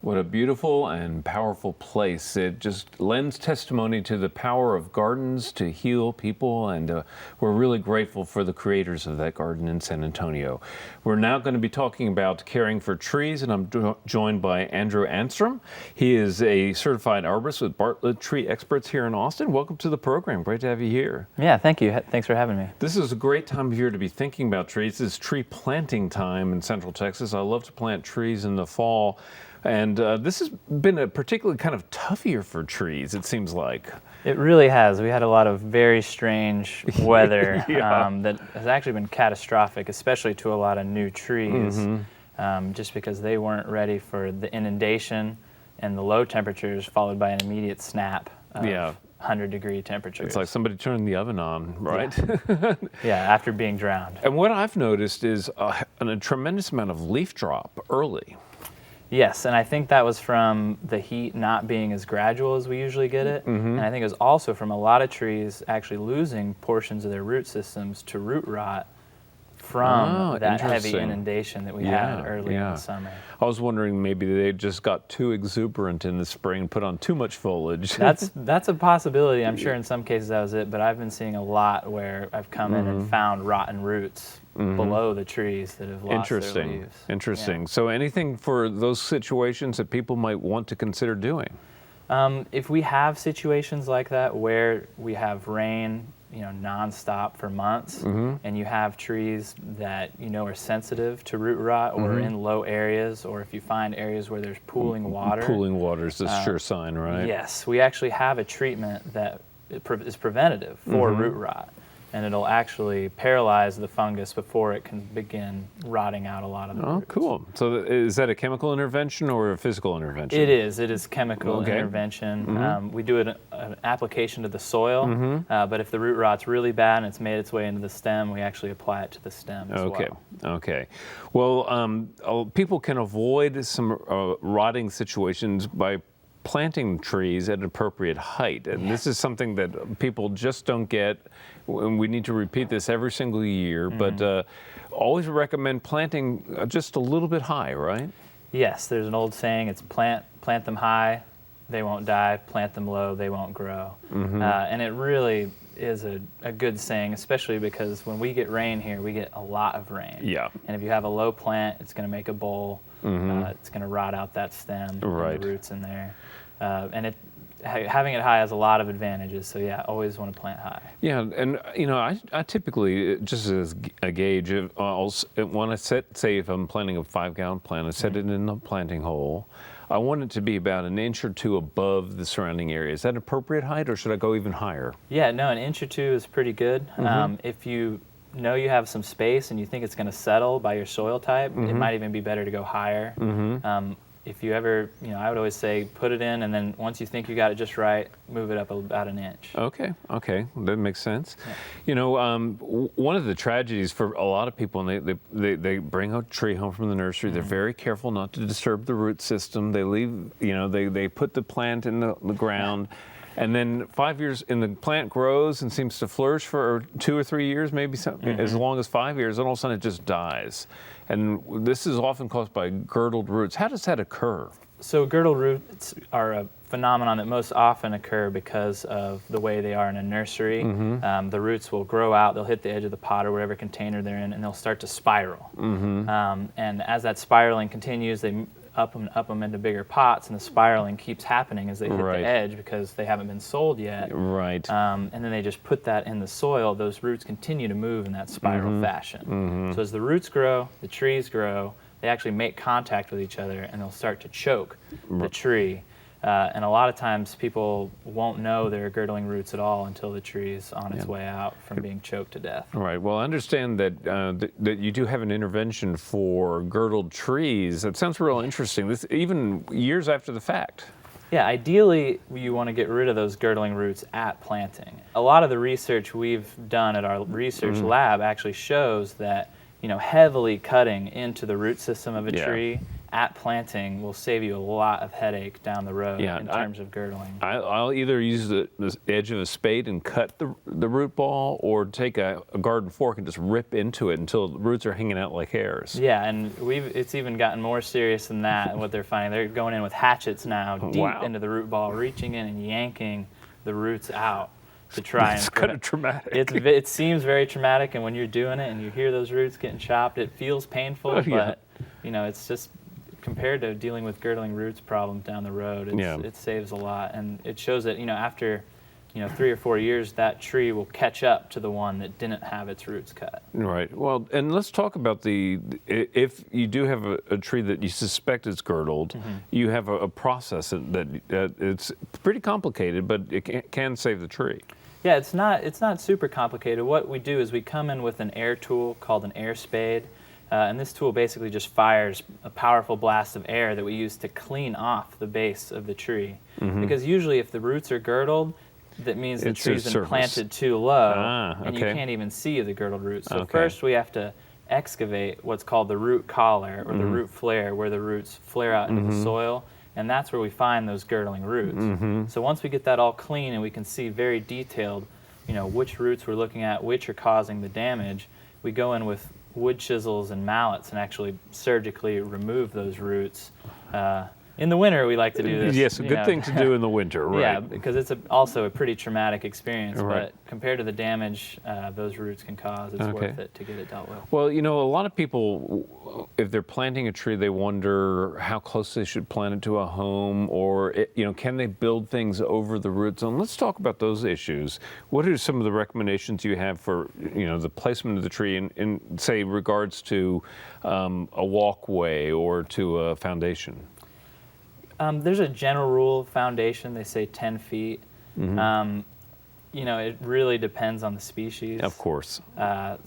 What a beautiful and powerful place. It just lends testimony to the power of gardens to heal people, and we're really grateful for the creators of that garden in San Antonio. We're now going to be talking about caring for trees, and I'm joined by Andrew Anstrom. He is a certified arborist with Bartlett Tree Experts here in Austin. Welcome to the program. Great to have you here. Yeah, thank you. Thanks for having me. This is a great time of year to be thinking about trees. It's tree planting time in Central Texas. I love to plant trees in the fall. And this has been a particularly kind of tough year for trees, it seems like. It really has. We had a lot of very strange weather that has actually been catastrophic, especially to a lot of new trees, just because they weren't ready for the inundation and the low temperatures followed by an immediate snap of 100-degree temperatures. It's like somebody turned the oven on, right? Yeah, after being drowned. And what I've noticed is a tremendous amount of leaf drop early. Yes, and I think that was from the heat not being as gradual as we usually get it. And I think it was also from a lot of trees actually losing portions of their root systems to root rot from that heavy inundation that we had early in the summer. I was wondering maybe they just got too exuberant in the spring, put on too much foliage. That's a possibility. I'm sure in some cases that was it, but I've been seeing a lot where I've come in and found rotten roots below the trees that have lost their leaves. Interesting. So anything for those situations that people might want to consider doing? If we have situations like that where we have rain, nonstop for months, and you have trees that are sensitive to root rot or in low areas, or if you find areas where there's pooling water. Pooling water is a sure sign, right? Yes, we actually have a treatment that is preventative for root rot. And it'll actually paralyze the fungus before it can begin rotting out a lot of the roots. Cool. So is that a chemical intervention or a physical intervention? It is chemical intervention. We do an application to the soil, but if the root rot's really bad and it's made its way into the stem, we actually apply it to the stem as well. Okay. Well, people can avoid some rotting situations by planting trees at an appropriate height. And this is something that people just don't get. And we need to repeat this every single year, but always recommend planting just a little bit high, right? Yes, there's an old saying, it's plant them high, they won't die, plant them low, they won't grow. And it really is a good saying, especially because when we get rain here, we get a lot of rain. Yeah. And if you have a low plant, it's going to make a bowl. It's going to rot out that stem and the roots in there. And having it high has a lot of advantages. So yeah, always want to plant high. Yeah, and I typically, just as a gauge, when I say if I'm planting a 5-gallon plant, I set it in the planting hole. I want it to be about an inch or two above the surrounding area. Is that appropriate height, or should I go even higher? Yeah, no, an inch or two is pretty good. If you know you have some space and you think it's going to settle by your soil type, it might even be better to go higher. If you ever, I would always say put it in, and then once you think you got it just right, move it up about an inch. Okay, that makes sense. Yeah. One of the tragedies for a lot of people, and they bring a tree home from the nursery, they're very careful not to disturb the root system. They leave, they put the plant in the ground. And then 5 years, and the plant grows and seems to flourish for 2 or 3 years, maybe as long as 5 years, and all of a sudden it just dies. And this is often caused by girdled roots. How does that occur? So girdled roots are a phenomenon that most often occur because of the way they are in a nursery. The roots will grow out, they'll hit the edge of the pot or whatever container they're in, and they'll start to spiral. And as that spiraling continues, they up them into bigger pots, and the spiraling keeps happening as they hit the edge because they haven't been sold yet. And then they just put that in the soil. Those roots continue to move in that spiral fashion. So as the roots grow, the trees grow, they actually make contact with each other, and they'll start to choke the tree. And a lot of times people won't know there are girdling roots at all until the tree's on its way out from being choked to death. Right. Well, I understand that that you do have an intervention for girdled trees. That sounds real interesting. This even years after the fact. Yeah, ideally you want to get rid of those girdling roots at planting. A lot of the research we've done at our research lab actually shows that heavily cutting into the root system of a tree at planting will save you a lot of headache down the road Yeah, in terms of girdling. I'll either use the edge of a spade and cut the root ball, or take a garden fork and just rip into it until the roots are hanging out like hairs. Yeah, and it's even gotten more serious than that. What they're finding, they're going in with hatchets now, deep Wow. into the root ball, reaching in and yanking the roots out to try It's and kind of traumatic. it seems very traumatic, and when you're doing it and you hear those roots getting chopped, it feels painful. Oh, yeah. But it's just compared to dealing with girdling roots problems down the road, it saves a lot, and it shows that after 3 or 4 years, that tree will catch up to the one that didn't have its roots cut. Right. Well, and let's talk about if you do have a tree that you suspect is girdled, you have a process that it's pretty complicated, but it can save the tree. Yeah, it's not super complicated. What we do is we come in with an air tool called an air spade, and this tool basically just fires a powerful blast of air that we use to clean off the base of the tree. Because usually if the roots are girdled, that means the tree's been planted too low, and you can't even see the girdled roots. So first we have to excavate what's called the root collar, or the root flare, where the roots flare out into the soil, and that's where we find those girdling roots. So once we get that all clean and we can see very detailed, which roots we're looking at, which are causing the damage, we go in with wood chisels and mallets and actually surgically remove those roots. In the winter, we like to do this. Yes, a good thing to do in the winter, right? Yeah, because it's also a pretty traumatic experience, Right. but compared to the damage those roots can cause, it's worth it to get it dealt with. Well, a lot of people, if they're planting a tree, they wonder how close they should plant it to a home, or, can they build things over the root zone? Let's talk about those issues. What are some of the recommendations you have for, the placement of the tree in say, regards to a walkway or to a foundation? There's a general rule of foundation. They say 10 feet. It really depends on the species. Of course. I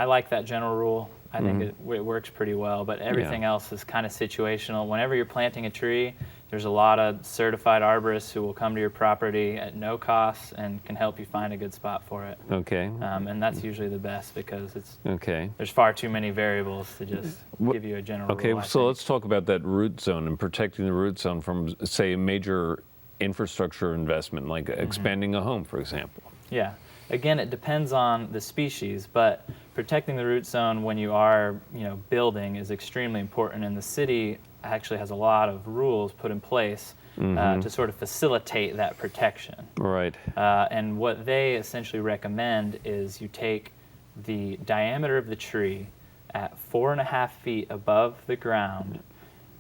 like that general rule. I think it works pretty well, but everything else is kind of situational. Whenever you're planting a tree, there's a lot of certified arborists who will come to your property at no cost and can help you find a good spot for it. Okay. And that's usually the best, because Okay. there's far too many variables to just give you a general Okay, rule. so let's talk about that root zone and protecting the root zone from, say, a major infrastructure investment, like expanding a home, for example. Yeah. Again, it depends on the species, but protecting the root zone when you are, building is extremely important, and the city actually has a lot of rules put in place to sort of facilitate that protection. Right. And what they essentially recommend is you take the diameter of the tree at 4.5 feet above the ground,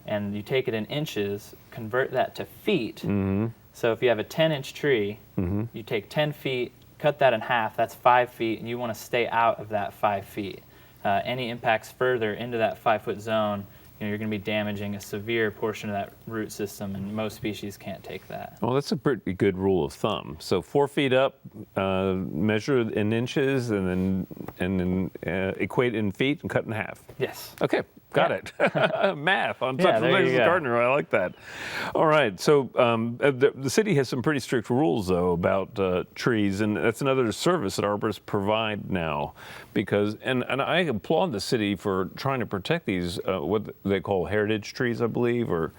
and you take it in inches, convert that to feet. So if you have a 10-inch tree, you take 10 feet, cut that in half, that's 5 feet, and you want to stay out of that 5 feet. Any impacts further into that 5-foot zone, you're going to be damaging a severe portion of that root system, and most species can't take that. Well, that's a pretty good rule of thumb. So 4 feet up, measure in inches, and then equate in feet and cut in half. Yes. Okay, got it. Math on Yeah, such a there you as a go. gardener. I like that. All right. So the city has some pretty strict rules, though, about trees, and that's another service that arborists provide now. Because and I applaud the city for trying to protect these what they call heritage trees, I believe, or.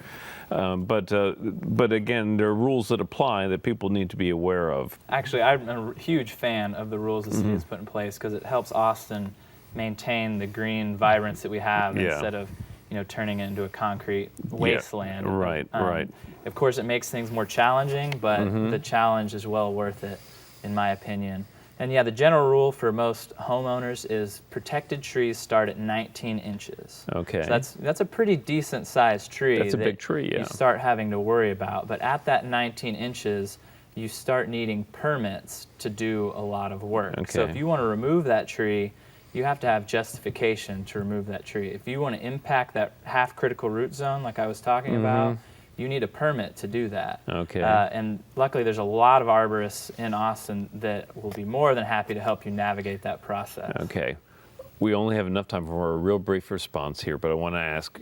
But again, there are rules that apply that people need to be aware of. Actually, I'm a huge fan of the rules the city has put in place, because it helps Austin maintain the green vibrance that we have instead of turning it into a concrete wasteland. Right, right. Of course, it makes things more challenging, but the challenge is well worth it, in my opinion. And the general rule for most homeowners is protected trees start at 19 inches. Okay. So that's a pretty decent sized tree. That's a big tree, yeah. You start having to worry about. But at that 19 inches, you start needing permits to do a lot of work. So Okay. if you want to remove that tree, you have to have justification to remove that tree. If you want to impact that half critical root zone like I was talking about, you need a permit to do that. Okay. And luckily there's a lot of arborists in Austin that will be more than happy to help you navigate that process. Okay. We only have enough time for a real brief response here, but I want to ask,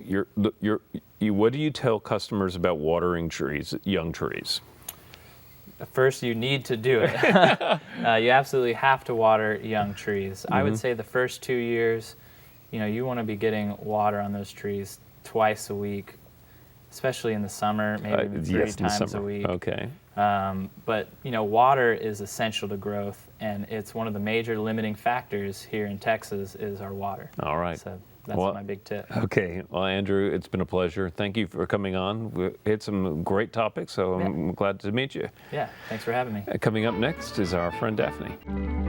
what do you tell customers about watering trees, young trees? First, you need to do it. You absolutely have to water young trees. I would say the first 2 years, you want to be getting water on those trees twice a week, especially in the summer, maybe even 3 yes, in the times a summer. week. Okay. But water is essential to growth, and it's one of the major limiting factors here in Texas is our water. All right. So that's Well, my big tip. Okay. Well, Andrew, it's been a pleasure. Thank you for coming on. We hit some great topics, so I'm glad to meet you. Yeah, thanks for having me. Coming up next is our friend Daphne.